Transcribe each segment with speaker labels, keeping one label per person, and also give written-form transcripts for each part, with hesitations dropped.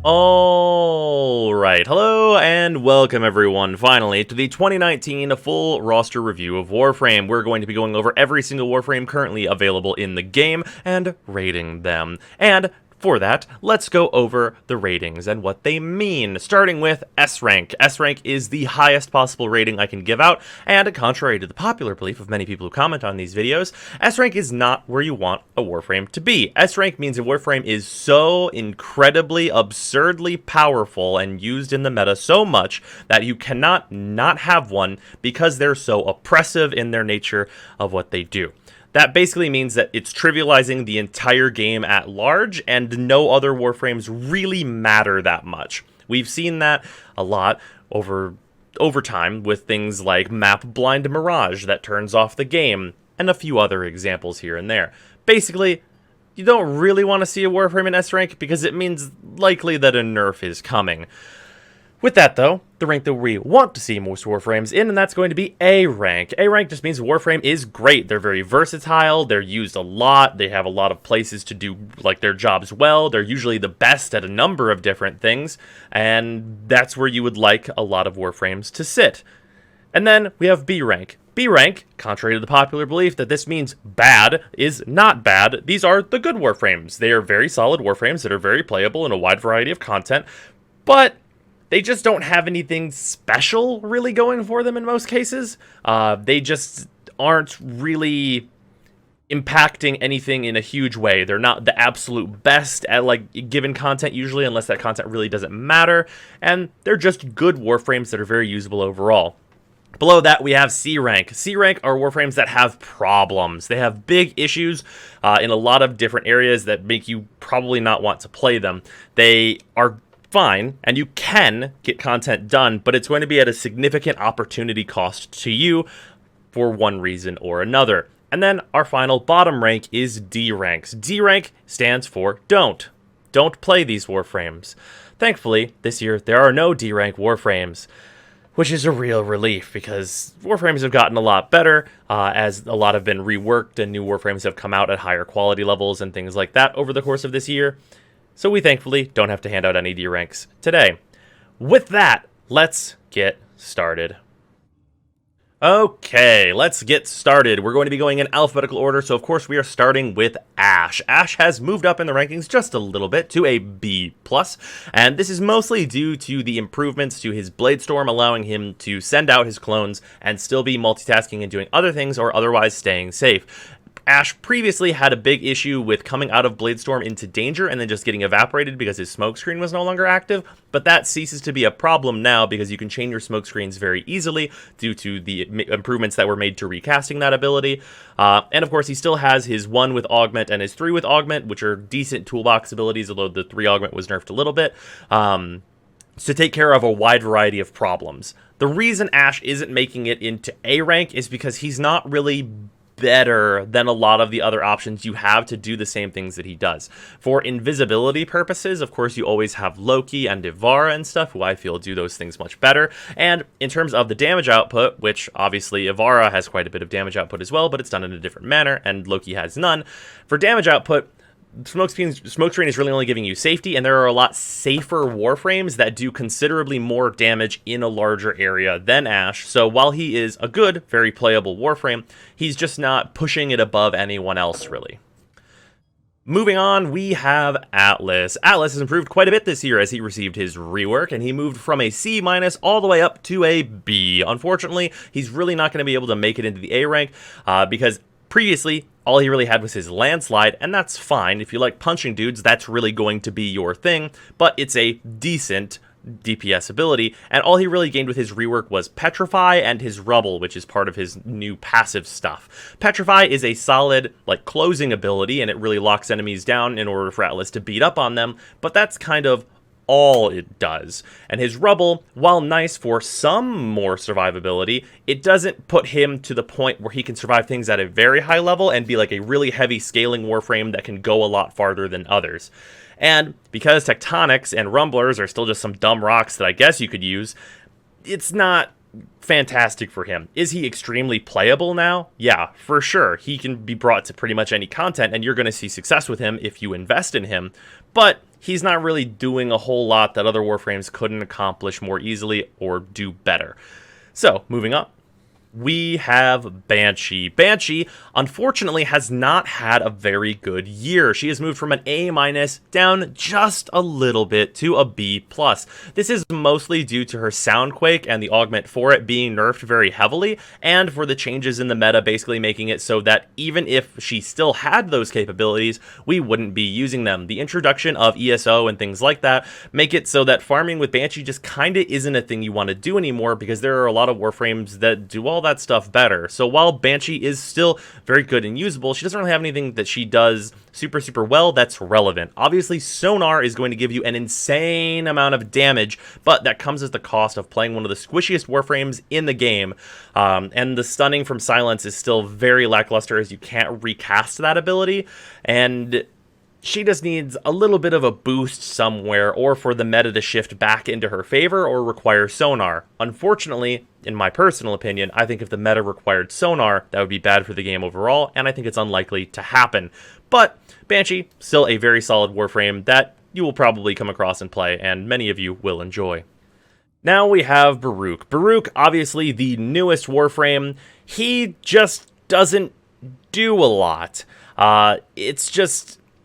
Speaker 1: Alright, hello and welcome everyone, finally, to the 2019 full roster review of Warframe. We're going to be going over every single Warframe currently available in the game and rating them. And for that, let's go over the ratings and what they mean, starting with S rank. S rank is the highest possible rating I can give out, and contrary to the popular belief of many people who comment on these videos, S rank is not where you want a Warframe to be. S rank means a Warframe is so incredibly, absurdly powerful and used in the meta so much that you cannot not have one because they're so oppressive in their nature of what they do. That basically means that it's trivializing the entire game at large, and no other Warframes really matter that much. We've seen that a lot over time with things like Map Blind Mirage that turns off the game, and a few other examples here and there. Basically, you don't really want to see a Warframe in S rank because it means likely that a nerf is coming. With that, though, the rank that we want to see most Warframes in, and that's going to be A rank. A rank just means Warframe is great. They're very versatile, they're used a lot, they have a lot of places to do their jobs well, they're usually the best at a number of different things, and that's where you would like a lot of Warframes to sit. And then we have B rank. B rank, contrary to the popular belief that this means bad, is not bad. These are the good Warframes. They are very solid Warframes that are very playable in a wide variety of content, but they just don't have anything special really going for them in most cases. They just aren't really impacting anything in a huge way. They're not the absolute best at given content usually, unless that content really doesn't matter. And they're just good Warframes that are very usable overall. Below that, we have C rank. C rank are Warframes that have problems. They have big issues in a lot of different areas that make you probably not want to play them. They are fine, and you can get content done, but it's going to be at a significant opportunity cost to you for one reason or another. And then our final bottom rank is D ranks. D rank stands for don't. Don't play these Warframes. Thankfully, this year there are no D rank Warframes, which is a real relief because Warframes have gotten a lot better as a lot have been reworked and new Warframes have come out at higher quality levels and things like that over the course of this year. So we thankfully don't have to hand out any D ranks today. With that, let's get started. Okay, let's get started. We're going to be going in alphabetical order, so of course we are starting with Ashe. Ashe has moved up in the rankings just a little bit to a B+, and this is mostly due to the improvements to his Bladestorm, allowing him to send out his clones and still be multitasking and doing other things or otherwise staying safe. Ashe previously had a big issue with coming out of Bladestorm into danger and then just getting evaporated because his smokescreen was no longer active, but that ceases to be a problem now because you can change your smokescreens very easily due to the improvements that were made to recasting that ability. And of course, he still has his 1 with Augment and his 3 with Augment, which are decent toolbox abilities, although the 3 Augment was nerfed a little bit, to take care of a wide variety of problems. The reason Ashe isn't making it into A rank is because he's not really better than a lot of the other options you have to do the same things that he does. For invisibility purposes, of course, you always have Loki and Ivara and stuff, who I feel do those things much better. And in terms of the damage output, which obviously Ivara has quite a bit of damage output as well, but it's done in a different manner, and Loki has none. For damage output, Smokescreen is really only giving you safety, and there are a lot safer Warframes that do considerably more damage in a larger area than Ashe. So while he is a good, very playable Warframe, he's just not pushing it above anyone else, really. Moving on, we have Atlas. Atlas has improved quite a bit this year as he received his rework, and he moved from a C- all the way up to a B. Unfortunately, he's really not going to be able to make it into the A rank because previously, all he really had was his Landslide, and that's fine. If you like punching dudes, that's really going to be your thing, but it's a decent DPS ability, and all he really gained with his rework was Petrify and his Rubble, which is part of his new passive stuff. Petrify is a solid, closing ability, and it really locks enemies down in order for Atlas to beat up on them, but that's kind of all it does. And his Rubble, while nice for some more survivability, it doesn't put him to the point where he can survive things at a very high level and be like a really heavy scaling Warframe that can go a lot farther than others. And because Tectonics and Rumblers are still just some dumb rocks that I guess you could use, it's not fantastic for him. Is he extremely playable now? Yeah, for sure. He can be brought to pretty much any content, and you're going to see success with him if you invest in him. But he's not really doing a whole lot that other Warframes couldn't accomplish more easily or do better. So, moving on. We have Banshee. Banshee, unfortunately, has not had a very good year. She has moved from an A- down just a little bit to a B+. This is mostly due to her Soundquake and the augment for it being nerfed very heavily, and for the changes in the meta basically making it so that even if she still had those capabilities, we wouldn't be using them. The introduction of ESO and things like that make it so that farming with Banshee just kinda isn't a thing you want to do anymore, because there are a lot of Warframes that do all that stuff better. So while Banshee is still very good and usable, she doesn't really have anything that she does super well that's relevant. Obviously, Sonar is going to give you an insane amount of damage, but that comes at the cost of playing one of the squishiest Warframes in the game. And the stunning from silence is still very lackluster, as you can't recast that ability, and she just needs a little bit of a boost somewhere, or for the meta to shift back into her favor or require Sonar. Unfortunately, in my personal opinion, I think if the meta required Sonar, that would be bad for the game overall, and I think it's unlikely to happen. But Banshee, still a very solid Warframe that you will probably come across and play, and many of you will enjoy. Now we have Baruch. Baruch, obviously the newest Warframe. He just doesn't do a lot.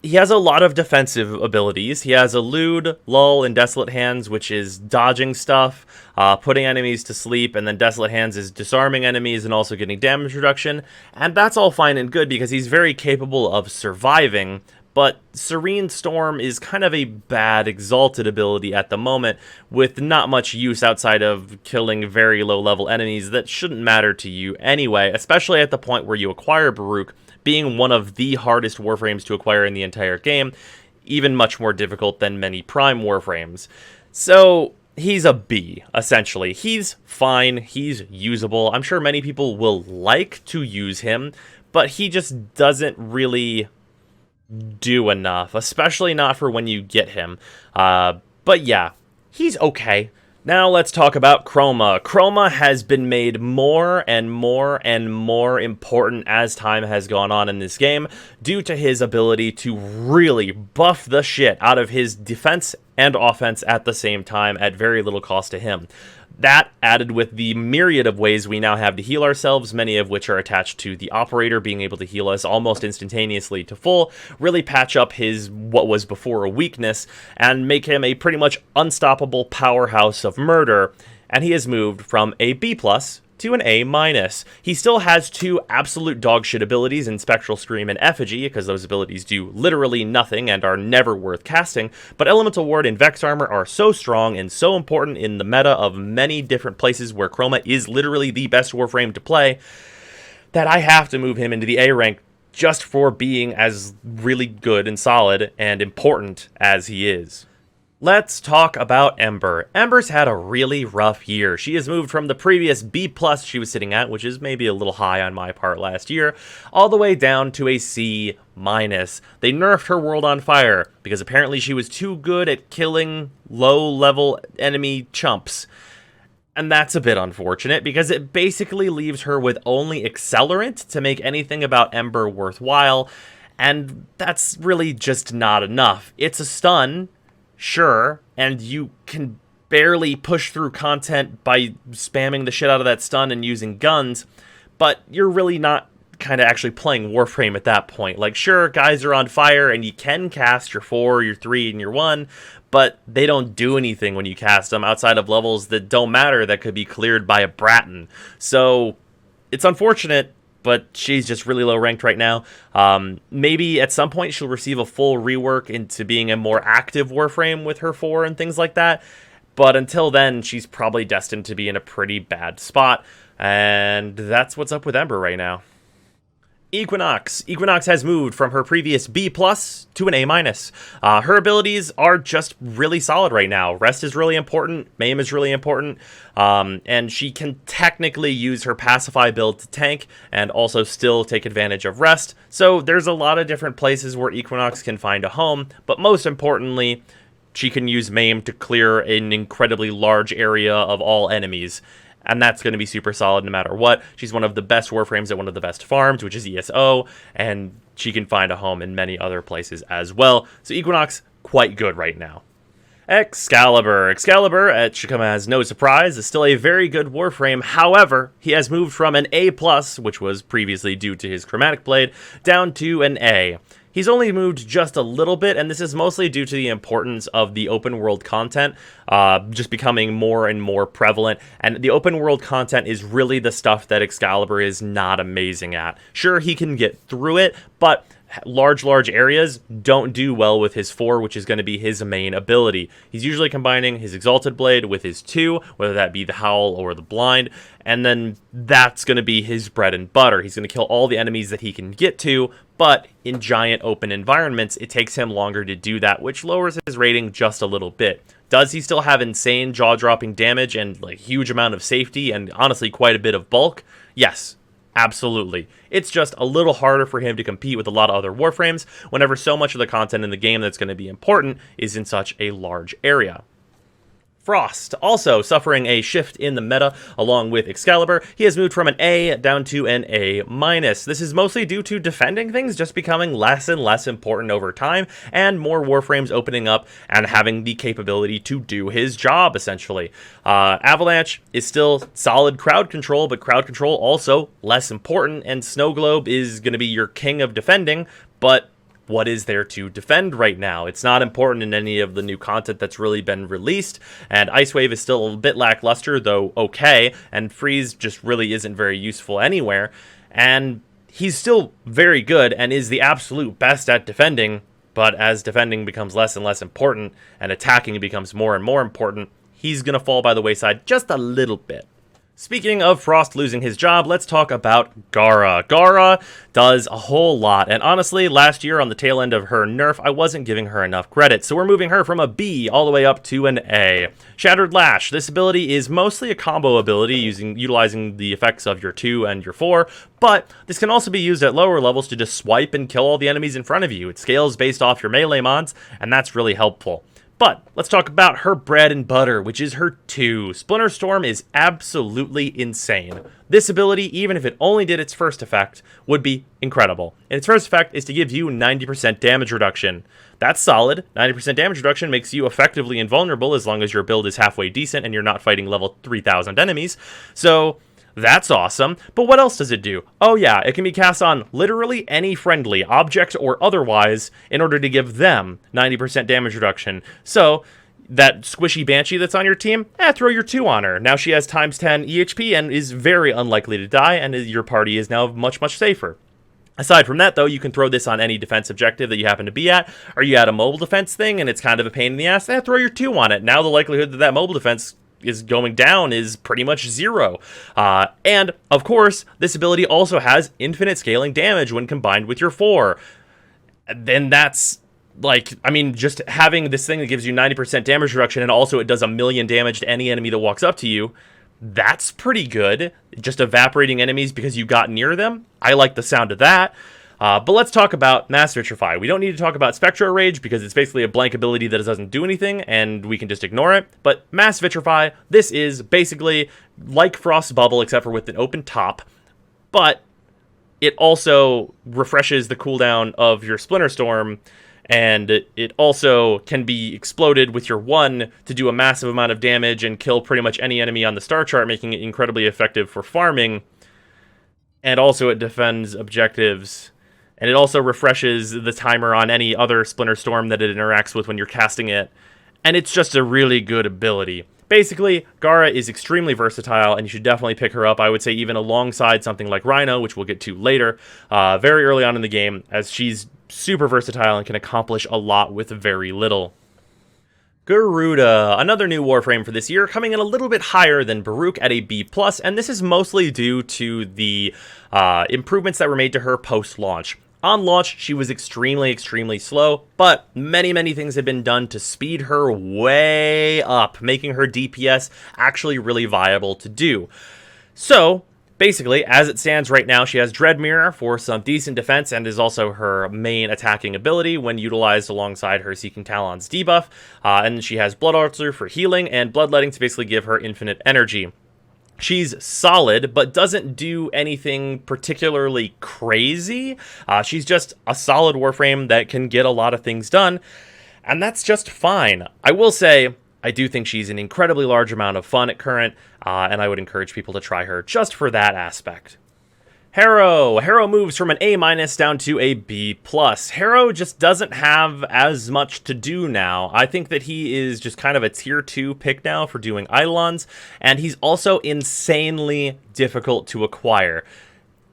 Speaker 1: He has a lot of defensive abilities. He has Elude, Lull, and Desolate Hands, which is dodging stuff, putting enemies to sleep, and then Desolate Hands is disarming enemies and also getting damage reduction. And that's all fine and good because he's very capable of surviving, but Serene Storm is kind of a bad exalted ability at the moment, with not much use outside of killing very low-level enemies that shouldn't matter to you anyway, especially at the point where you acquire Baruch, being one of the hardest Warframes to acquire in the entire game, even much more difficult than many Prime Warframes. So he's a B, essentially. He's fine, he's usable. I'm sure many people will like to use him, but he just doesn't really do enough, especially not for when you get him. But yeah, he's okay. Now let's talk about Chroma. Chroma has been made more and more and more important as time has gone on in this game, due to his ability to really buff the shit out of his defense and offense at the same time at very little cost to him. That, added with the myriad of ways we now have to heal ourselves, many of which are attached to the operator being able to heal us almost instantaneously to full, really patch up his what was before a weakness and make him a pretty much unstoppable powerhouse of murder. And he has moved from a B+ to an A-. He still has two absolute dogshit abilities in Spectral Scream and Effigy, because those abilities do literally nothing and are never worth casting, but Elemental Ward and Vex Armor are so strong and so important in the meta of many different places where Chroma is literally the best Warframe to play, that I have to move him into the A rank just for being as really good and solid and important as he is. Let's talk about Ember. Ember's had a really rough year. She has moved from the previous B+ she was sitting at, which is maybe a little high on my part last year, all the way down to a C-. They nerfed her World on Fire, because apparently she was too good at killing low-level enemy chumps. And that's a bit unfortunate, because it basically leaves her with only Accelerant to make anything about Ember worthwhile, and that's really just not enough. It's a stun, sure, and you can barely push through content by spamming the shit out of that stun and using guns, but you're really not kind of actually playing Warframe at that point. Like, sure, guys are on fire, and you can cast your 4, your 3, and your 1, but they don't do anything when you cast them outside of levels that don't matter that could be cleared by a Bratton. So, it's unfortunate, but she's just really low ranked right now. Maybe at some point she'll receive a full rework into being a more active Warframe with her 4 and things like that. But until then, she's probably destined to be in a pretty bad spot. And that's what's up with Ember right now. Equinox. Equinox has moved from her previous B+ to an A-. Her abilities are just really solid right now. Rest is really important. Maim is really important. And she can technically use her Pacify build to tank and also still take advantage of Rest. So there's a lot of different places where Equinox can find a home. But most importantly, she can use Maim to clear an incredibly large area of all enemies. and that's going to be super solid no matter what. She's one of the best Warframes at one of the best farms, which is ESO, and she can find a home in many other places as well. So Equinox, quite good right now. Excalibur. Excalibur, should come as no surprise, is still a very good Warframe. However, he has moved from an A+, which was previously due to his chromatic blade, down to an A. He's only moved just a little bit, and this is mostly due to the importance of the open world content just becoming more and more prevalent. And the open world content is really the stuff that Excalibur is not amazing at. Sure, he can get through it, but large areas don't do well with his 4, which is going to be his main ability. He's usually combining his Exalted Blade with his 2, whether that be the Howl or the Blind, and then that's going to be his bread and butter. He's going to kill all the enemies that he can get to, but in giant open environments, it takes him longer to do that, which lowers his rating just a little bit. Does he still have insane jaw-dropping damage and like huge amount of safety and honestly quite a bit of bulk? Yes. Absolutely. It's just a little harder for him to compete with a lot of other Warframes whenever so much of the content in the game that's going to be important is in such a large area. Frost, also suffering a shift in the meta along with Excalibur. He has moved from an A down to an A-. This is mostly due to defending things just becoming less and less important over time, and more Warframes opening up and having the capability to do his job, essentially. Avalanche is still solid crowd control, but crowd control also less important, and Snow Globe is going to be your king of defending, but what is there to defend right now? It's not important in any of the new content that's really been released, and Ice Wave is still a bit lackluster, though okay, and Freeze just really isn't very useful anywhere, and he's still very good and is the absolute best at defending, but as defending becomes less and less important, and attacking becomes more and more important, he's going to fall by the wayside just a little bit. Speaking of Frost losing his job, let's talk about Gara. Gara does a whole lot, and honestly, last year on the tail end of her nerf, I wasn't giving her enough credit, so we're moving her from a B all the way up to an A. Shattered Lash. This ability is mostly a combo ability, utilizing the effects of your 2 and your 4, but this can also be used at lower levels to just swipe and kill all the enemies in front of you. It scales based off your melee mods, and that's really helpful. But let's talk about her bread and butter, which is her 2. Splinter Storm is absolutely insane. This ability, even if it only did its first effect, would be incredible. And its first effect is to give you 90% damage reduction. That's solid. 90% damage reduction makes you effectively invulnerable as long as your build is halfway decent and you're not fighting level 3000 enemies. So that's awesome, but what else does it do? Oh yeah, it can be cast on literally any friendly, object or otherwise, in order to give them 90% damage reduction. So, that squishy Banshee that's on your team, throw your 2 on her. Now she has times 10 EHP and is very unlikely to die, and your party is now much safer. Aside from that, though, you can throw this on any defense objective that you happen to be at. Are you at a mobile defense thing and it's kind of a pain in the ass? Throw your 2 on it. Now the likelihood that that mobile defense is going down is pretty much 0. And, of course, this ability also has infinite scaling damage when combined with your 4. Then that's, like, I mean, just having this thing that gives you 90% damage reduction and also it does 1,000,000 damage to any enemy that walks up to you, that's pretty good. Just evaporating enemies because you got near them. I like the sound of that. But let's talk about Mass Vitrify. We don't need to talk about Spectro Rage because it's basically a blank ability that doesn't do anything and we can just ignore it. But Mass Vitrify, this is basically like Frost Bubble except for with an open top, but it also refreshes the cooldown of your Splinter Storm, and it also can be exploded with your 1 to do a massive amount of damage and kill pretty much any enemy on the star chart, making it incredibly effective for farming. And also it defends objectives. And it also refreshes the timer on any other Splinter Storm that it interacts with when you're casting it. And it's just a really good ability. Basically, Gara is extremely versatile, and you should definitely pick her up, I would say even alongside something like Rhino, which we'll get to later, very early on in the game, as she's super versatile and can accomplish a lot with very little. Garuda, another new Warframe for this year, coming in a little bit higher than Baruch at a B+, and this is mostly due to the improvements that were made to her post-launch. On launch, she was extremely slow, but many things have been done to speed her way up, making her DPS actually really viable to do. So, basically, as it stands right now, she has Dread Mirror for some decent defense and is also her main attacking ability when utilized alongside her Seeking Talons debuff. And she has Blood Ulcer for healing and Bloodletting to basically give her infinite energy. She's solid, but doesn't do anything particularly crazy. She's just a solid Warframe that can get a lot of things done, and that's just fine. I will say, I do think she's an incredibly large amount of fun at current, and I would encourage people to try her just for that aspect. Herro. Herro moves from an A- down to a B+. Herro just doesn't have as much to do now. I think that he is just kind of a tier 2 pick now for doing Eidolons, and he's also insanely difficult to acquire.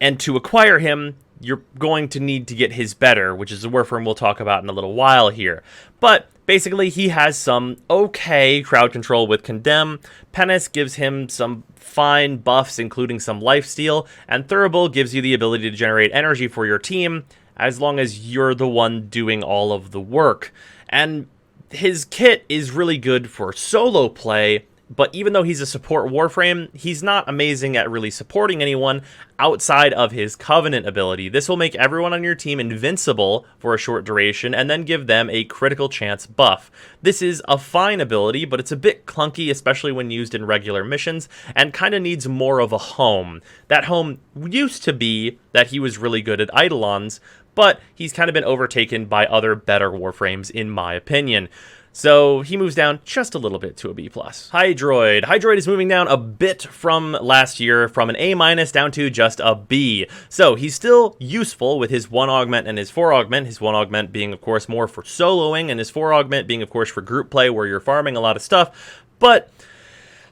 Speaker 1: And to acquire him, you're going to need to get his better, which is a Warframe we'll talk about in a little while here. But basically, he has some okay crowd control with Condemn. Penance gives him some fine buffs, including some lifesteal, and Thurible gives you the ability to generate energy for your team, as long as you're the one doing all of the work. And his kit is really good for solo play, but even though he's a support Warframe, he's not amazing at really supporting anyone outside of his Covenant ability. This will make everyone on your team invincible for a short duration, and then give them a critical chance buff. This is a fine ability, but it's a bit clunky, especially when used in regular missions, and kind of needs more of a home. That home used to be that he was really good at Eidolons, but he's kind of been overtaken by other better Warframes, in my opinion. So he moves down just a little bit to a B+. Hydroid. Hydroid is moving down a bit from last year, from an A- down to just a B. So he's still useful with his 1 augment and his 4 augment. His 1 augment being, of course, more for soloing, and his 4 augment being, of course, for group play where you're farming a lot of stuff. But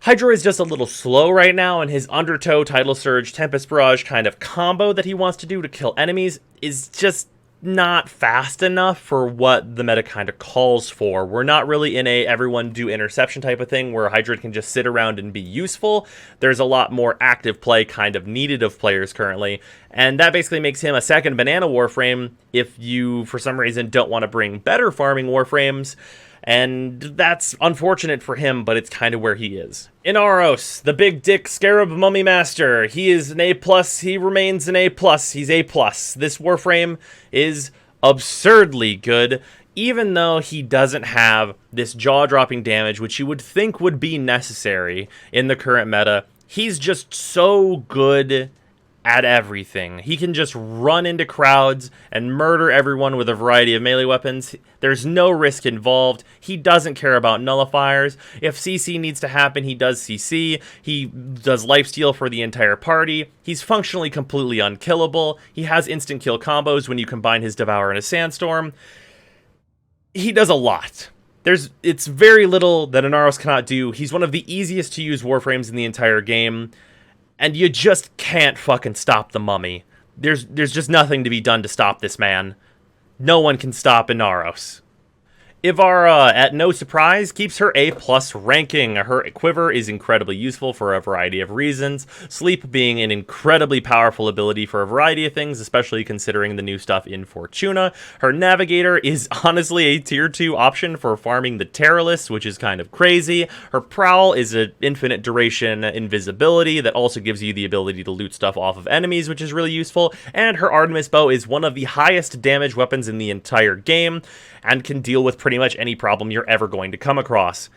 Speaker 1: Hydroid is just a little slow right now, and his Undertow, Tidal Surge, Tempest Barrage kind of combo that he wants to do to kill enemies is just not fast enough for what the meta kind of calls for. We're not really in a everyone do interception type of thing where Hydroid can just sit around and be useful. There's a lot more active play kind of needed of players currently, and that basically makes him a second banana Warframe if you, for some reason, don't want to bring better farming Warframes. And that's unfortunate for him, but it's kind of where he is. Inaros, the big dick Scarab Mummy Master. He is an A+, he remains an A+, he's A+. This Warframe is absurdly good, even though he doesn't have this jaw-dropping damage, which you would think would be necessary in the current meta. He's just so good at everything. He can just run into crowds and murder everyone with a variety of melee weapons. There's no risk involved. He doesn't care about nullifiers. If CC needs to happen, he does CC. He does lifesteal for the entire party. He's functionally completely unkillable. He has instant kill combos when you combine his Devour and his Sandstorm. He does a lot. It's very little that Inaros cannot do. He's one of the easiest to use Warframes in the entire game. And you just can't fucking stop the mummy. There's just nothing to be done to stop this man. No one can stop Inaros. Ivara, at no surprise, keeps her A+ ranking. Her quiver is incredibly useful for a variety of reasons, sleep being an incredibly powerful ability for a variety of things, especially considering the new stuff in Fortuna. Her navigator is honestly a tier 2 option for farming the Terralists, which is kind of crazy. Her prowl is an infinite duration invisibility that also gives you the ability to loot stuff off of enemies, which is really useful. And her Artemis bow is one of the highest damage weapons in the entire game, and can deal with pretty much any problem you're ever going to come across.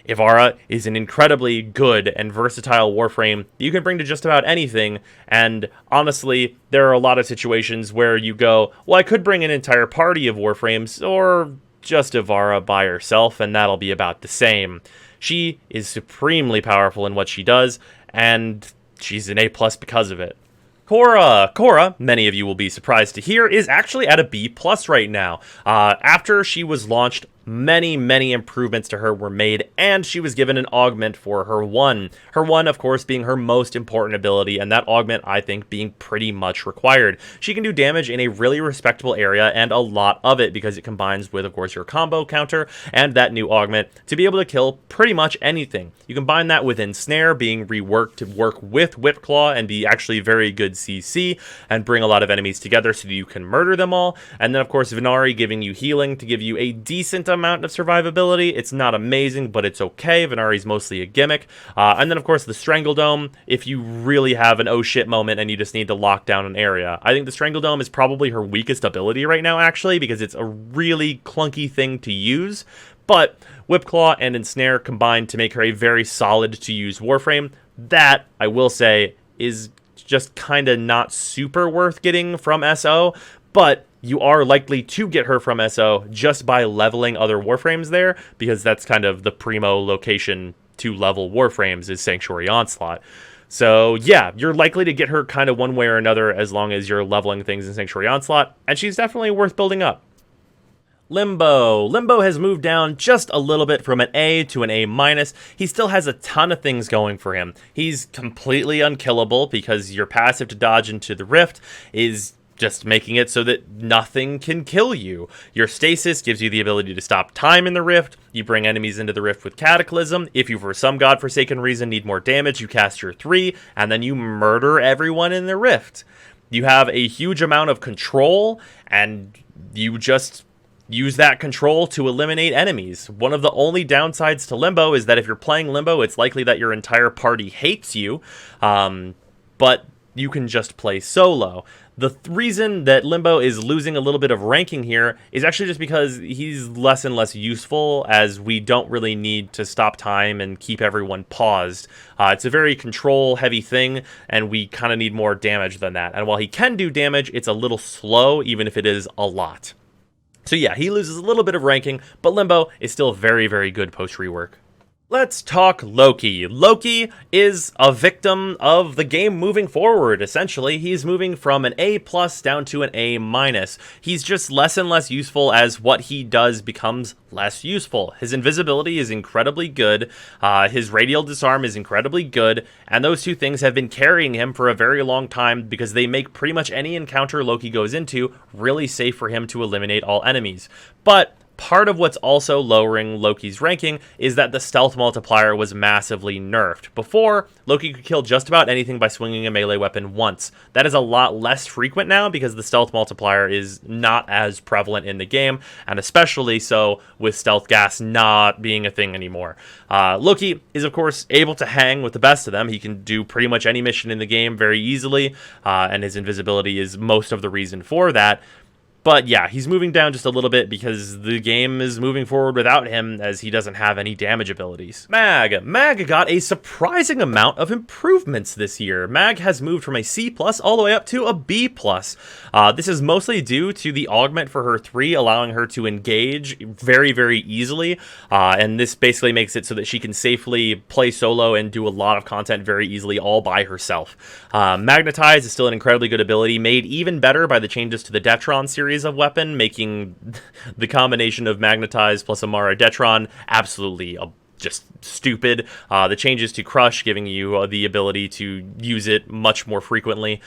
Speaker 1: Ivara is an incredibly good and versatile Warframe that you can bring to just about anything, and honestly, there are a lot of situations where you go, well, I could bring an entire party of Warframes, or just Ivara by herself, and that'll be about the same. She is supremely powerful in what she does, and she's an A+ because of it. Cora, many of you will be surprised to hear, is actually at a B+ right now. After she was launched, many improvements to her were made, and she was given an augment for her 1. Her 1, of course, being her most important ability, and that augment, I think, being pretty much required. She can do damage in a really respectable area, and a lot of it, because it combines with, of course, your combo counter, and that new augment, to be able to kill pretty much anything. You combine that with Ensnare, being reworked to work with Whipclaw, and be actually very good CC, and bring a lot of enemies together so that you can murder them all, and then, of course, Venari giving you healing to give you a decent amount of survivability. It's not amazing, but it's okay. Venari's mostly a gimmick. And then, of course, the Strangledome, if you really have an oh shit moment and you just need to lock down an area. I think the Strangledome is probably her weakest ability right now, actually, because it's a really clunky thing to use. But Whipclaw and Ensnare combine to make her a very solid to use Warframe. That, I will say, is just kind of not super worth getting from SO, but you are likely to get her from SO just by leveling other Warframes there, because that's kind of the primo location to level Warframes is Sanctuary Onslaught. So yeah, you're likely to get her kind of one way or another as long as you're leveling things in Sanctuary Onslaught, and she's definitely worth building up. Limbo. Limbo has moved down just a little bit from an A to an A-. He still has a ton of things going for him. He's completely unkillable because your passive to dodge into the Rift is just making it so that nothing can kill you. Your stasis gives you the ability to stop time in the Rift. You bring enemies into the Rift with Cataclysm. If you, for some godforsaken reason, need more damage, you cast your 3, and then you murder everyone in the Rift. You have a huge amount of control, and you just use that control to eliminate enemies. One of the only downsides to Limbo is that if you're playing Limbo, it's likely that your entire party hates you, but you can just play solo. The reason that Limbo is losing a little bit of ranking here is actually just because he's less and less useful, as we don't really need to stop time and keep everyone paused. It's a very control-heavy thing, and we kind of need more damage than that. And while he can do damage, it's a little slow, even if it is a lot. So yeah, he loses a little bit of ranking, but Limbo is still very, very good post-rework. Let's talk Loki. Loki is a victim of the game moving forward, essentially. He's moving from an A+ down to an A-. He's just less and less useful as what he does becomes less useful. His invisibility is incredibly good, his radial disarm is incredibly good, and those two things have been carrying him for a very long time because they make pretty much any encounter Loki goes into really safe for him to eliminate all enemies. But part of what's also lowering Loki's ranking is that the stealth multiplier was massively nerfed. Before, Loki could kill just about anything by swinging a melee weapon once. That is a lot less frequent now because the stealth multiplier is not as prevalent in the game, and especially so with stealth gas not being a thing anymore. Loki is, of course, able to hang with the best of them. He can do pretty much any mission in the game very easily, and his invisibility is most of the reason for that. But yeah, he's moving down just a little bit because the game is moving forward without him, as he doesn't have any damage abilities. Magga. Magga got a surprising amount of improvements this year. Mag has moved from a C+ all the way up to a B+. This is mostly due to the augment for her 3, allowing her to engage very, very easily. And this basically makes it so that she can safely play solo and do a lot of content very easily all by herself. Magnetize is still an incredibly good ability, made even better by the changes to the Detron series of weapon, making the combination of Magnetize plus Amara Detron absolutely just stupid. The changes to Crush, giving you the ability to use it much more frequently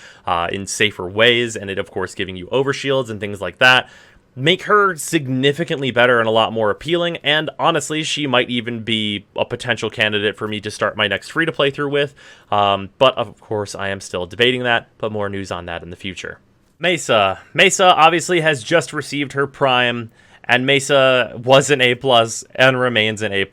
Speaker 1: in safer ways, and it of course giving you overshields and things like that, make her significantly better and a lot more appealing. And honestly, she might even be a potential candidate for me to start my next free to play through with, but of course I am still debating that, but more news on that in the future. Mesa. Mesa obviously has just received her Prime, and Mesa was an A+ and remains an A+.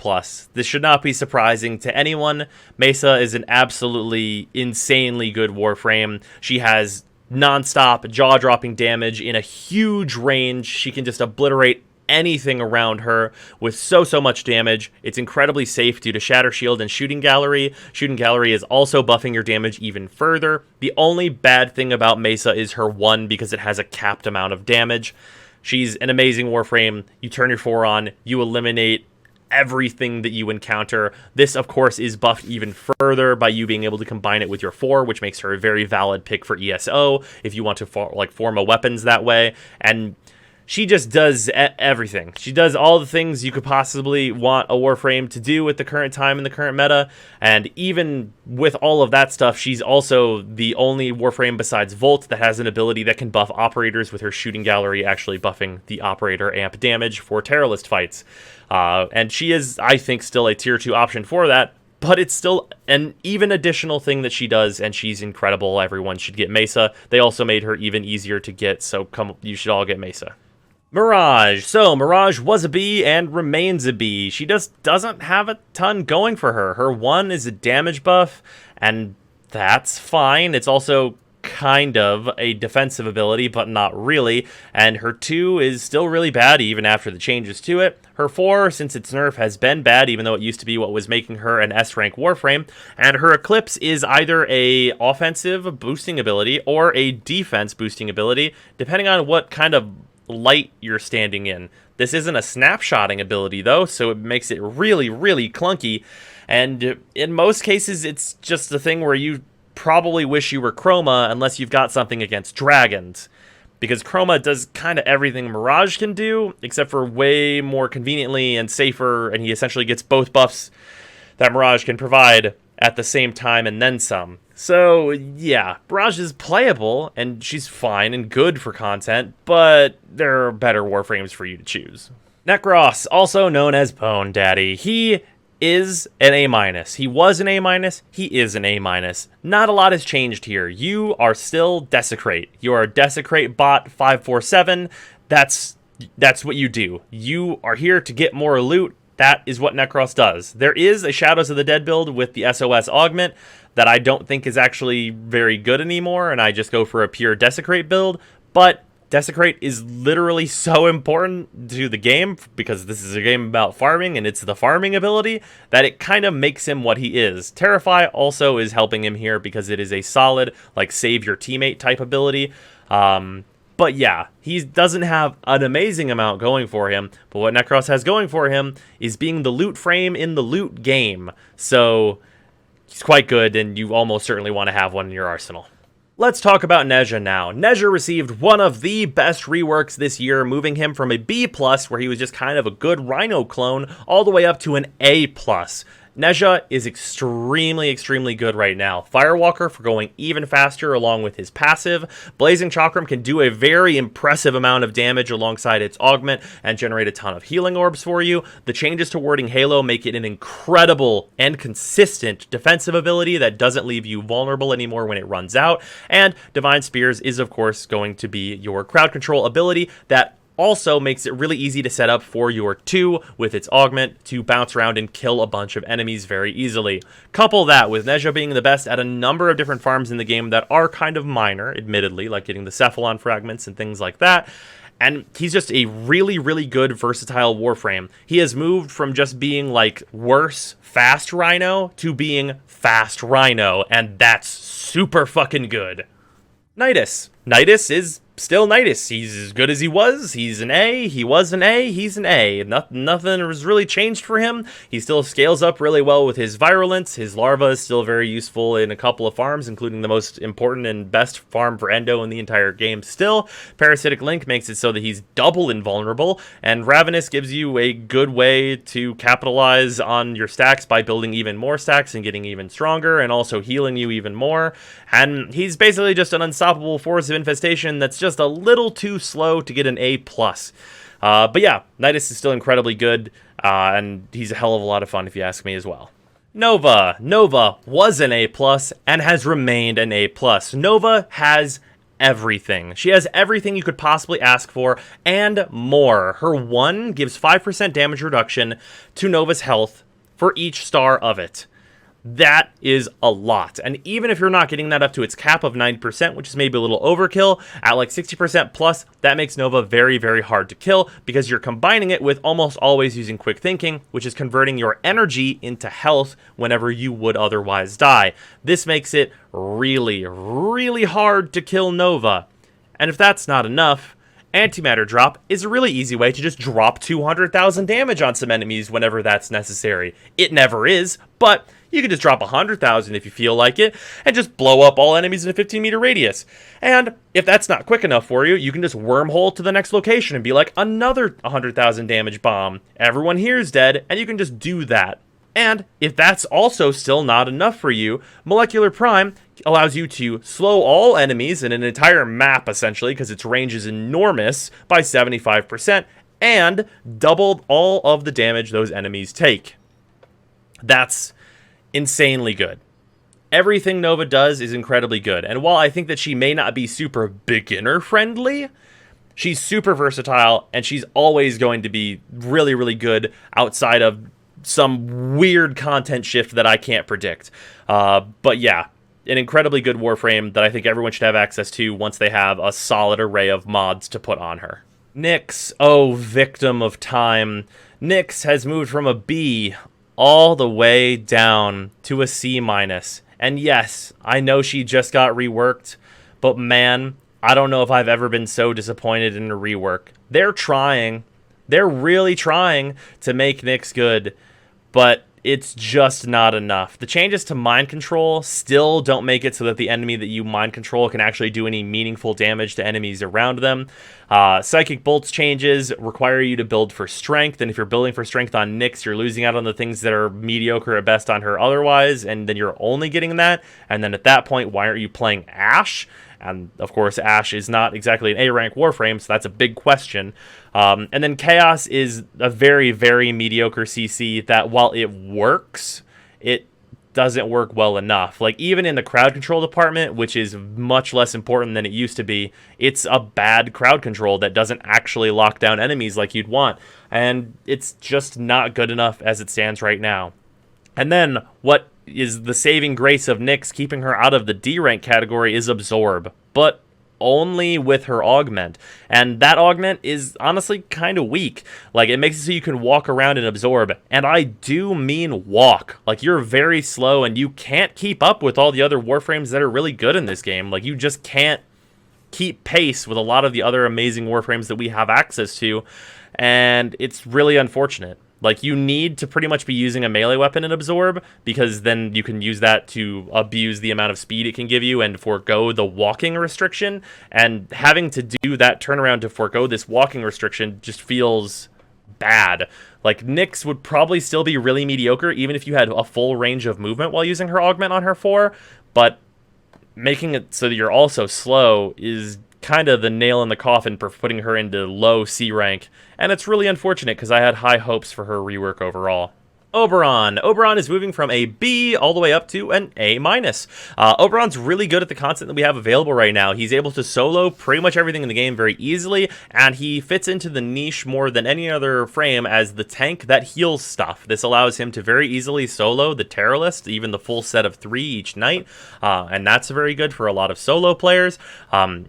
Speaker 1: This should not be surprising to anyone. Mesa is an absolutely insanely good Warframe. She has non-stop jaw-dropping damage in a huge range. She can just obliterate anything around her with so much damage. It's incredibly safe due to Shatter Shield and Shooting Gallery. Shooting Gallery is also buffing your damage even further. The only bad thing about Mesa is her 1, because it has a capped amount of damage. She's an amazing Warframe. You turn your 4 on, you eliminate everything that you encounter. This, of course, is buffed even further by you being able to combine it with your 4, which makes her a very valid pick for ESO if you want to form a weapons that way. And she just does everything. She does all the things you could possibly want a Warframe to do at the current time in the current meta, and even with all of that stuff, she's also the only Warframe besides Volt that has an ability that can buff operators, with her Shooting Gallery actually buffing the operator amp damage for Terrorist fights. And she is, I think, still a tier 2 option for that, but it's still an even additional thing that she does, and she's incredible. Everyone should get Mesa. They also made her even easier to get, so you should all get Mesa. Mirage. So, Mirage was a B and remains a B. She just doesn't have a ton going for her. Her 1 is a damage buff, and that's fine. It's also kind of a defensive ability, but not really, and her 2 is still really bad even after the changes to it. Her 4, since its nerf, has been bad, even though it used to be what was making her an S-rank Warframe, and her Eclipse is either a offensive boosting ability or a defense boosting ability, depending on what kind of light you're standing in. This isn't a snapshotting ability, though, so it makes it really, really clunky, and in most cases, it's just a thing where you probably wish you were Chroma unless you've got something against dragons, because Chroma does kind of everything Mirage can do, except for way more conveniently and safer, and he essentially gets both buffs that Mirage can provide at the same time and then some. So yeah, Mirage is playable, and she's fine and good for content, but there are better Warframes for you to choose. Necros, also known as Bone Daddy, he is an A-. He was an A-. He is an A-. Not a lot has changed here. You are still Desecrate. You are a Desecrate bot 547. That's what you do. You are here to get more loot. That is what Necros does. There is a Shadows of the Dead build with the SOS augment that I don't think is actually very good anymore, and I just go for a pure Desecrate build, but Desecrate is literally so important to the game, because this is a game about farming, and it's the farming ability, that it kind of makes him what he is. Terrify also is helping him here, because it is a solid, like, save your teammate type ability. But yeah, he doesn't have an amazing amount going for him, but what Necros has going for him is being the loot frame in the loot game. So he's quite good, and you almost certainly want to have one in your arsenal. Let's talk about Nezha now. Nezha received one of the best reworks this year, moving him from a B+, where he was just kind of a good Rhino clone, all the way up to an A+. Nezha is extremely, extremely good right now. Firewalker for going even faster along with his passive. Blazing Chakram can do a very impressive amount of damage alongside its augment and generate a ton of healing orbs for you. The changes to Warding Halo make it an incredible and consistent defensive ability that doesn't leave you vulnerable anymore when it runs out. And Divine Spears is, of course, going to be your crowd control ability that also makes it really easy to set up for your 2 with its augment to bounce around and kill a bunch of enemies very easily. Couple that with Nezha being the best at a number of different farms in the game that are kind of minor, admittedly, like getting the Cephalon fragments and things like that. And he's just a really, really good, versatile Warframe. He has moved from just being, like, worse, fast Rhino to being fast Rhino, and that's super fucking good. Nidus. Nidus is still Nidus. He's as good as he was. He's an A. He was an A. He's an A. Nothing has really changed for him. He still scales up really well with his virulence. His larva is still very useful in a couple of farms, including the most important and best farm for Endo in the entire game still. Parasitic Link makes it so that he's double invulnerable, and Ravenous gives you a good way to capitalize on your stacks by building even more stacks and getting even stronger, and also healing you even more. And he's basically just an unstoppable force of infestation that's just a little too slow to get an A+. But yeah, Nidus is still incredibly good, and he's a hell of a lot of fun if you ask me as well. Nova. Nova was an A+, and has remained an A+. Nova has everything. She has everything you could possibly ask for, and more. Her 1 gives 5% damage reduction to Nova's health for each star of it. That is a lot. And even if you're not getting that up to its cap of 9%, which is maybe a little overkill, at like 60% plus, that makes Nova very, very hard to kill, because you're combining it with almost always using Quick Thinking, which is converting your energy into health whenever you would otherwise die. This makes it really, really hard to kill Nova. And if that's not enough, Antimatter Drop is a really easy way to just drop 200,000 damage on some enemies whenever that's necessary. It never is, but you can just drop 100,000 if you feel like it, and just blow up all enemies in a 15-meter radius. And if that's not quick enough for you, you can just wormhole to the next location and be like, another 100,000 damage bomb. Everyone here is dead, and you can just do that. And if that's also still not enough for you, Molecular Prime allows you to slow all enemies in an entire map, essentially, because its range is enormous, by 75%, and double all of the damage those enemies take. That's insanely good. Everything Nova does is incredibly good, and while I think that she may not be super beginner friendly, she's super versatile, and she's always going to be really, really good outside of some weird content shift that I can't predict. But yeah, an incredibly good Warframe that I think everyone should have access to once they have a solid array of mods to put on her. Nyx, oh, victim of time. Nyx has moved from a B all the way down to a C-. And yes, I know she just got reworked, but man, I don't know if I've ever been so disappointed in a rework. They're trying. They're really trying to make Nyx good, but it's just not enough. The changes to mind control still don't make it so that the enemy that you mind control can actually do any meaningful damage to enemies around them. Psychic Bolt's changes require you to build for strength, and if you're building for strength on Nyx, you're losing out on the things that are mediocre at best on her otherwise, and then you're only getting that. And then at that point, why aren't you playing Ashe? And of course, Ashe is not exactly an A-rank Warframe, so that's a big question. And then Chaos is a very, very mediocre CC that while it works, it doesn't work well enough. Like, even in the crowd control department, which is much less important than it used to be, it's a bad crowd control that doesn't actually lock down enemies like you'd want. And it's just not good enough as it stands right now. And then, what is the saving grace of Nyx, keeping her out of the D-rank category, is Absorb. But only with her augment. And that augment is honestly kind of weak. Like, it makes it so you can walk around and absorb. And I do mean walk. Like, you're very slow and you can't keep up with all the other Warframes that are really good in this game. Like, you just can't keep pace with a lot of the other amazing Warframes that we have access to. And it's really unfortunate. Like, you need to pretty much be using a melee weapon in Absorb, because then you can use that to abuse the amount of speed it can give you and forego the walking restriction. And having to do that turnaround to forego this walking restriction just feels bad. Like, Nyx would probably still be really mediocre, even if you had a full range of movement while using her augment on her 4, but making it so that you're also slow is kind of the nail in the coffin for putting her into low C rank, and it's really unfortunate because I had high hopes for her rework overall. Oberon. Oberon is moving from a B all the way up to an A-. Oberon's really good at the content that we have available right now. He's able to solo pretty much everything in the game very easily, and he fits into the niche more than any other frame as the tank that heals stuff. This allows him to very easily solo the Terror List, even the full set of 3 each night, and that's very good for a lot of solo players.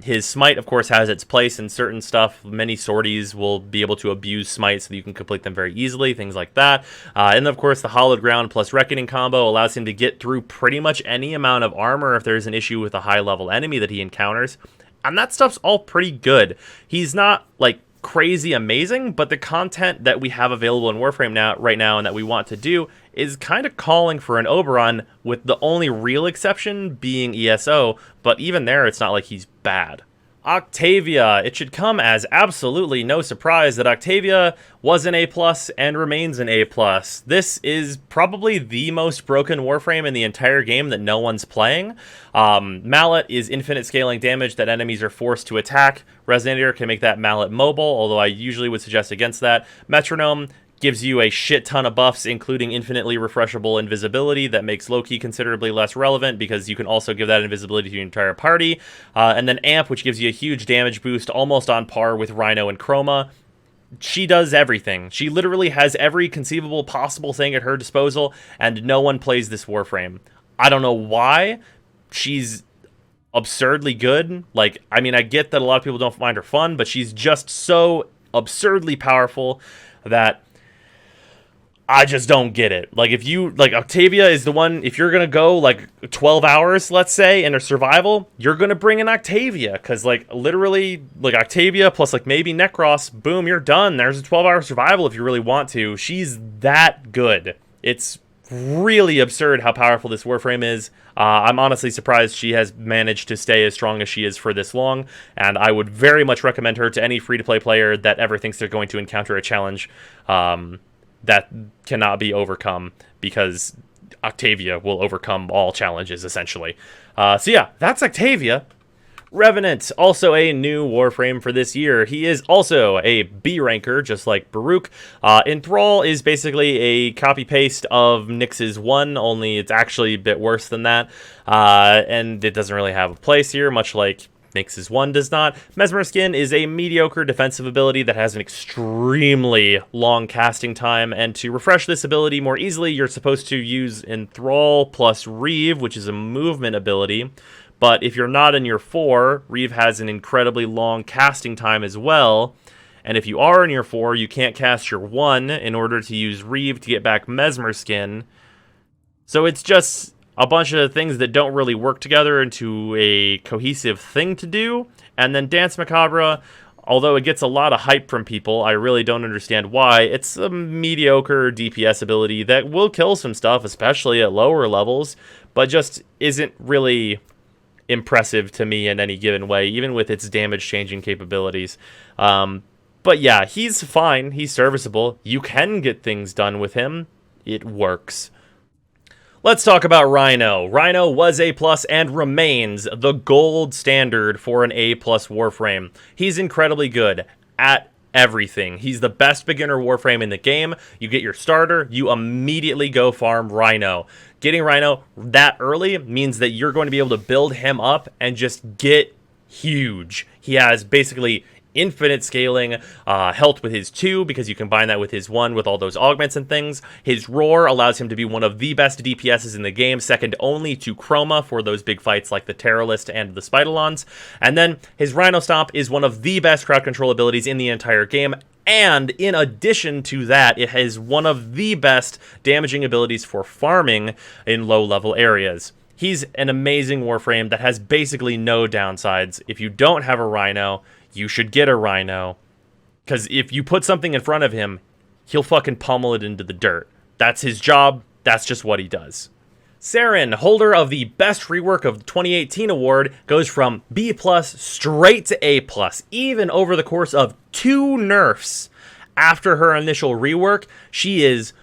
Speaker 1: His Smite, of course, has its place in certain stuff. Many sorties will be able to abuse Smite so that you can complete them very easily, things like that. And of course, the Hallowed Ground plus Reckoning combo allows him to get through pretty much any amount of armor if there's an issue with a high-level enemy that he encounters. And that stuff's all pretty good. He's not, like, crazy amazing, but the content that we have available in Warframe right now and that we want to do is kind of calling for an Oberon, with the only real exception being ESO, but even there, it's not like he's bad. Octavia. It should come as absolutely no surprise that Octavia was an A+ and remains an A+. This is probably the most broken Warframe in the entire game that no one's playing. Mallet is infinite scaling damage that enemies are forced to attack. Resonator can make that Mallet mobile, although I usually would suggest against that. Metronome gives you a shit ton of buffs, including infinitely refreshable invisibility that makes Loki considerably less relevant because you can also give that invisibility to your entire party. And then Amp, which gives you a huge damage boost, almost on par with Rhino and Chroma. She does everything. She literally has every conceivable possible thing at her disposal, and no one plays this Warframe. I don't know why. She's absurdly good. Like, I mean, I get that a lot of people don't find her fun, but she's just so absurdly powerful that I just don't get it. Like, if you, like, Octavia is the one, if you're gonna go, like, 12 hours, let's say, in a survival, you're gonna bring in Octavia, because, like, literally, like, Octavia plus, like, maybe Necros, boom, you're done. There's a 12-hour survival if you really want to. She's that good. It's really absurd how powerful this Warframe is. I'm honestly surprised she has managed to stay as strong as she is for this long, and I would very much recommend her to any free-to-play player that ever thinks they're going to encounter a challenge that cannot be overcome, because Octavia will overcome all challenges, essentially. So yeah, that's Octavia. Revenant, also a new Warframe for this year. He is also a B ranker, just like Baruch. Enthrall is basically a copy-paste of Nyx's 1, only it's actually a bit worse than that. And it doesn't really have a place here, much like Nyx's 1 does not. Mesmer Skin is a mediocre defensive ability that has an extremely long casting time, and to refresh this ability more easily, you're supposed to use Enthrall plus Reeve, which is a movement ability. But if you're not in your 4, Reeve has an incredibly long casting time as well. And if you are in your 4, you can't cast your 1 in order to use Reeve to get back Mesmer Skin. So it's just a bunch of things that don't really work together into a cohesive thing to do. And then Dance Macabre, although it gets a lot of hype from people, I really don't understand why. It's a mediocre DPS ability that will kill some stuff, especially at lower levels, but just isn't really impressive to me in any given way, even with its damage-changing capabilities. But yeah, he's fine. He's serviceable. You can get things done with him. It works. Let's talk about Rhino. Rhino was A+ and remains the gold standard for an A+ Warframe. He's incredibly good at everything. He's the best beginner Warframe in the game. You get your starter, you immediately go farm Rhino. Getting Rhino that early means that you're going to be able to build him up and just get huge. He has basically infinite scaling, health with his 2, because you combine that with his 1 with all those augments and things. His Roar allows him to be one of the best DPSs in the game, second only to Chroma for those big fights like the Terrorist and the Spidolons. And then his Rhino Stomp is one of the best crowd control abilities in the entire game. And in addition to that, it has one of the best damaging abilities for farming in low-level areas. He's an amazing Warframe that has basically no downsides. If you don't have a Rhino, you should get a Rhino, because if you put something in front of him, he'll fucking pummel it into the dirt. That's his job. That's just what he does. Saren, holder of the Best Rework of the 2018 award, goes from B+ straight to A+, even over the course of 2 nerfs. After her initial rework, she is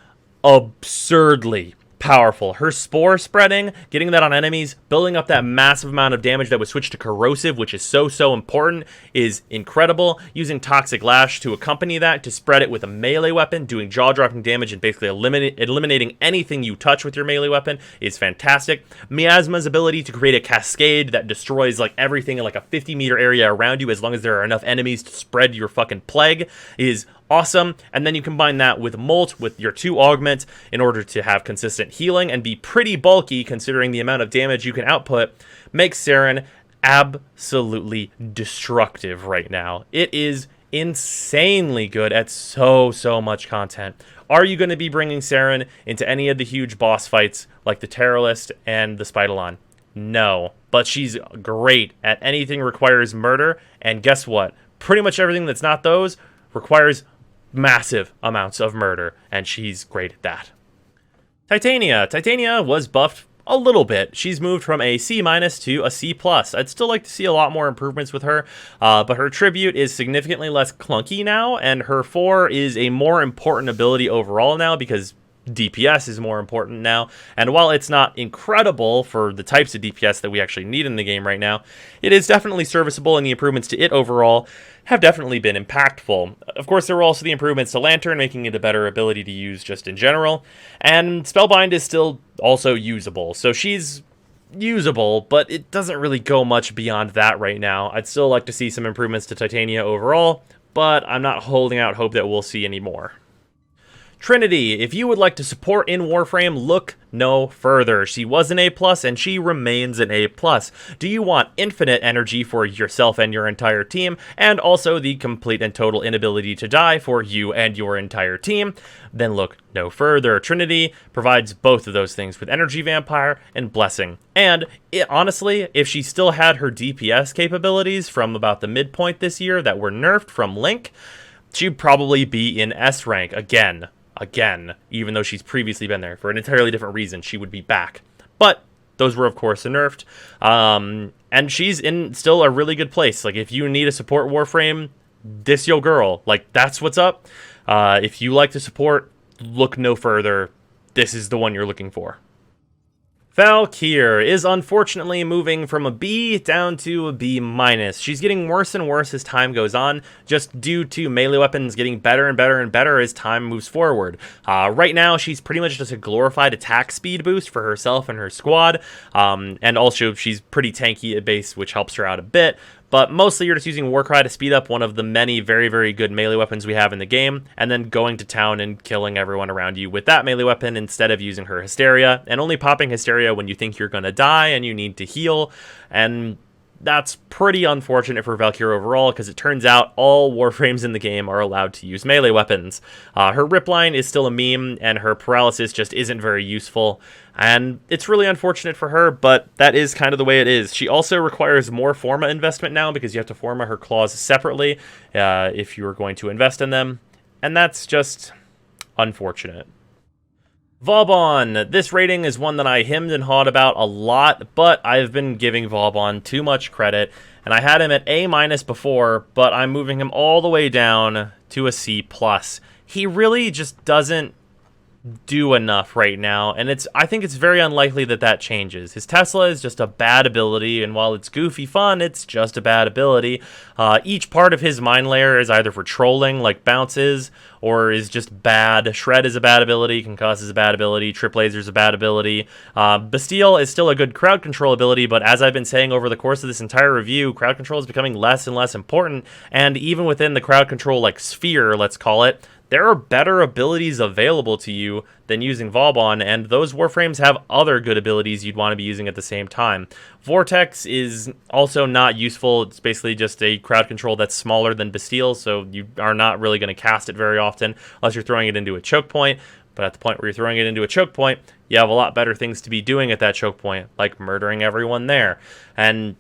Speaker 1: absurdly powerful. Her spore spreading, getting that on enemies, building up that massive amount of damage that was switched to corrosive, which is so important, is incredible. Using Toxic Lash to accompany that, to spread it with a melee weapon, doing jaw-dropping damage and basically eliminating anything you touch with your melee weapon is fantastic. Miasma's ability to create a cascade that destroys like everything in like a 50-meter area around you as long as there are enough enemies to spread your fucking plague is awesome. And then you combine that with Molt, with your 2 augments, in order to have consistent healing and be pretty bulky considering the amount of damage you can output, makes Saren absolutely destructive right now. It is insanely good at so much content. Are you going to be bringing Saren into any of the huge boss fights like the Terrorist and the Spidolon? No, but she's great at anything requires murder, and guess what? Pretty much everything that's not those requires massive amounts of murder, and she's great at that. Titania. Titania was buffed a little bit. She's moved from a C- to a C+. I'd still like to see a lot more improvements with her, but her Tribute is significantly less clunky now, and her 4 is a more important ability overall now because DPS is more important now. And while it's not incredible for the types of DPS that we actually need in the game right now, it is definitely serviceable, and the improvements to it overall have definitely been impactful. Of course, there were also the improvements to Lantern, making it a better ability to use just in general, and Spellbind is still also usable. So she's usable, but it doesn't really go much beyond that right now. I'd still like to see some improvements to Titania overall, but I'm not holding out hope that we'll see any more. Trinity, if you would like to support in Warframe, look no further. She was an A+, and she remains an A+. Do you want infinite energy for yourself and your entire team, and also the complete and total inability to die for you and your entire team? Then look no further. Trinity provides both of those things with Energy Vampire and Blessing. And honestly, if she still had her DPS capabilities from about the midpoint this year that were nerfed from Link, she'd probably be in S rank again, even though she's previously been there for an entirely different reason. She would be back, but those were of course nerfed, and she's in still a really good place. Like, if you need a support Warframe, this yo girl, like, that's what's up. If you like to support, look no further. This is the one you're looking for. Valkyr is unfortunately moving from a B down to a B-. She's getting worse and worse as time goes on, just due to melee weapons getting better and better and better as time moves forward. Right now, she's pretty much just a glorified attack speed boost for herself and her squad, and also she's pretty tanky at base, which helps her out a bit. but mostly you're just using Warcry to speed up one of the many very, very good melee weapons we have in the game, and then going to town and killing everyone around you with that melee weapon instead of using her Hysteria, and only popping Hysteria when you think you're going to die and you need to heal, and that's pretty unfortunate for Valkyr overall, because it turns out all Warframes in the game are allowed to use melee weapons. Her Rip Line is still a meme, and her Paralysis just isn't very useful, and it's really unfortunate for her, but that is kind of the way it is. She also requires more Forma investment now, because you have to Forma her claws separately if you are going to invest in them, and that's just unfortunate. Vauban. This rating is one that I hemmed and hawed about a lot, but I've been giving Vauban too much credit, and I had him at A- before, but I'm moving him all the way down to a C+. He really just doesn't do enough right now, and I think it's very unlikely that that changes. His Tesla is just a bad ability, and while it's goofy fun, it's just a bad ability. Each part of his Mind Layer is either for trolling, like Bounces, or is just bad. Shred is a bad ability, Concuss is a bad ability, Trip Laser is a bad ability. Bastille is still a good crowd control ability, but as I've been saying over the course of this entire review, crowd control is becoming less and less important, and even within the crowd control, like sphere, let's call it, there are better abilities available to you than using Vauban, and those Warframes have other good abilities you'd want to be using at the same time. Vortex is also not useful. It's basically just a crowd control that's smaller than Bastille, so you are not really going to cast it very often unless you're throwing it into a choke point. But at the point where you're throwing it into a choke point, you have a lot better things to be doing at that choke point, like murdering everyone there. And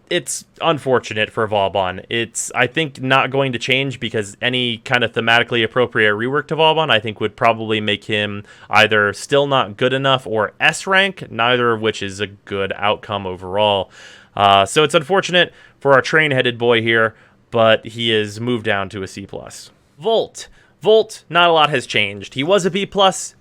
Speaker 1: it's unfortunate for Vauban. It's, I think, not going to change, because any kind of thematically appropriate rework to Vauban, I think, would probably make him either still not good enough or S rank, neither of which is a good outcome overall. So it's unfortunate for our train-headed boy here, but he is moved down to a C+. Volt, not a lot has changed. He was a B+,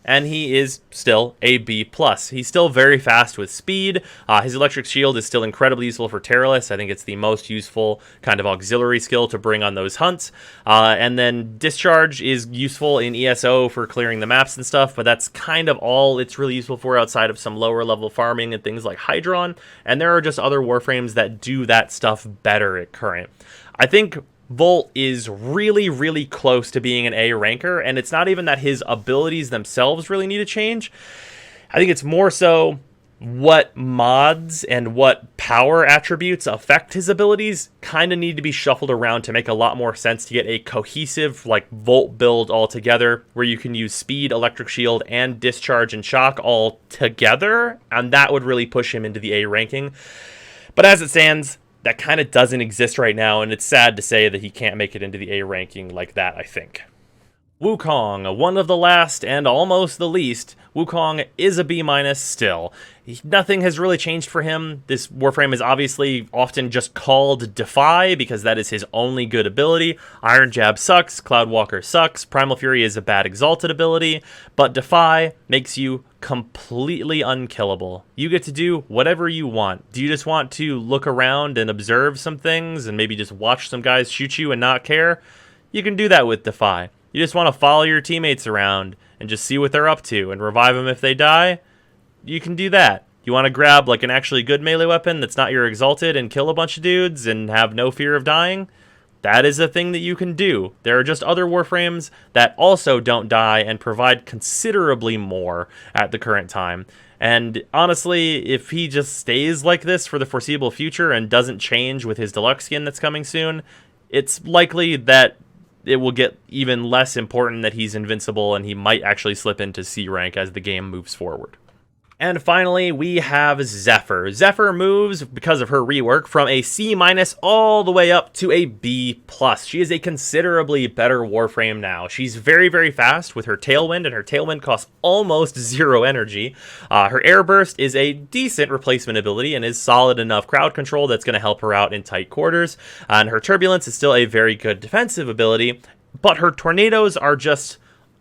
Speaker 1: and he is still a B+. He's still very fast with speed. His Electric Shield is still incredibly useful for Terrorless. I think it's the most useful kind of auxiliary skill to bring on those hunts. And then Discharge is useful in ESO for clearing the maps and stuff, but that's kind of all it's really useful for outside of some lower level farming and things like Hydron. And there are just other Warframes that do that stuff better at current. I think Volt is really, really close to being an A ranker, and it's not even that his abilities themselves really need to change. I think it's more so what mods and what power attributes affect his abilities kind of need to be shuffled around to make a lot more sense to get a cohesive, like, Volt build all together, where you can use speed, electric shield, and discharge and shock all together, and that would really push him into the A ranking. But as it stands, that kind of doesn't exist right now, and it's sad to say that he can't make it into the A ranking like that, I think. Wukong, one of the last and almost the least. Wukong is a B- still. Nothing has really changed for him. This Warframe is obviously often just called Defy, because that is his only good ability. Iron Jab sucks, Cloudwalker sucks, Primal Fury is a bad exalted ability, but Defy makes you completely unkillable. You get to do whatever you want. Do you just want to look around and observe some things and maybe just watch some guys shoot you and not care? You can do that with Defy. You just want to follow your teammates around and just see what they're up to and revive them if they die? You can do that. You want to grab like an actually good melee weapon that's not your exalted and kill a bunch of dudes and have no fear of dying? That is a thing that you can do. There are just other Warframes that also don't die and provide considerably more at the current time. And honestly, if he just stays like this for the foreseeable future and doesn't change with his deluxe skin that's coming soon, it's likely that it will get even less important that he's invincible, and he might actually slip into C rank as the game moves forward. And finally, we have Zephyr. Zephyr moves, because of her rework, from a C- all the way up to a B+. She is a considerably better Warframe now. She's very, very fast with her Tailwind, and her Tailwind costs almost 0 energy. Her Air Burst is a decent replacement ability and is solid enough crowd control that's going to help her out in tight quarters. And her Turbulence is still a very good defensive ability, but her Tornadoes are just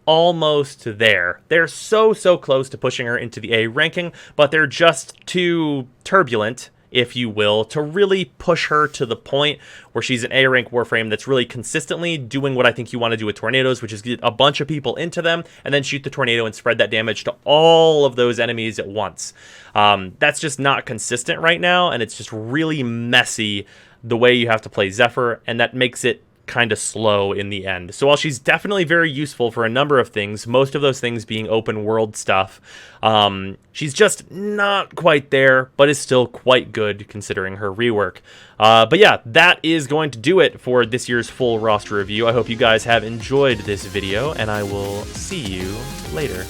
Speaker 1: almost there. They're so close to pushing her into the A ranking, but they're just too turbulent, if you will, to really push her to the point where she's an A rank Warframe that's really consistently doing what I think you want to do with Tornadoes, which is get a bunch of people into them and then shoot the tornado and spread that damage to all of those enemies at once. That's just not consistent right now, and it's just really messy the way you have to play Zephyr, and that makes it kind of slow in the end. So while she's definitely very useful for a number of things, most of those things being open world stuff, she's just not quite there, but is still quite good considering her rework. But yeah, that is going to do it for this year's full roster review. I hope you guys have enjoyed this video, and I will see you later.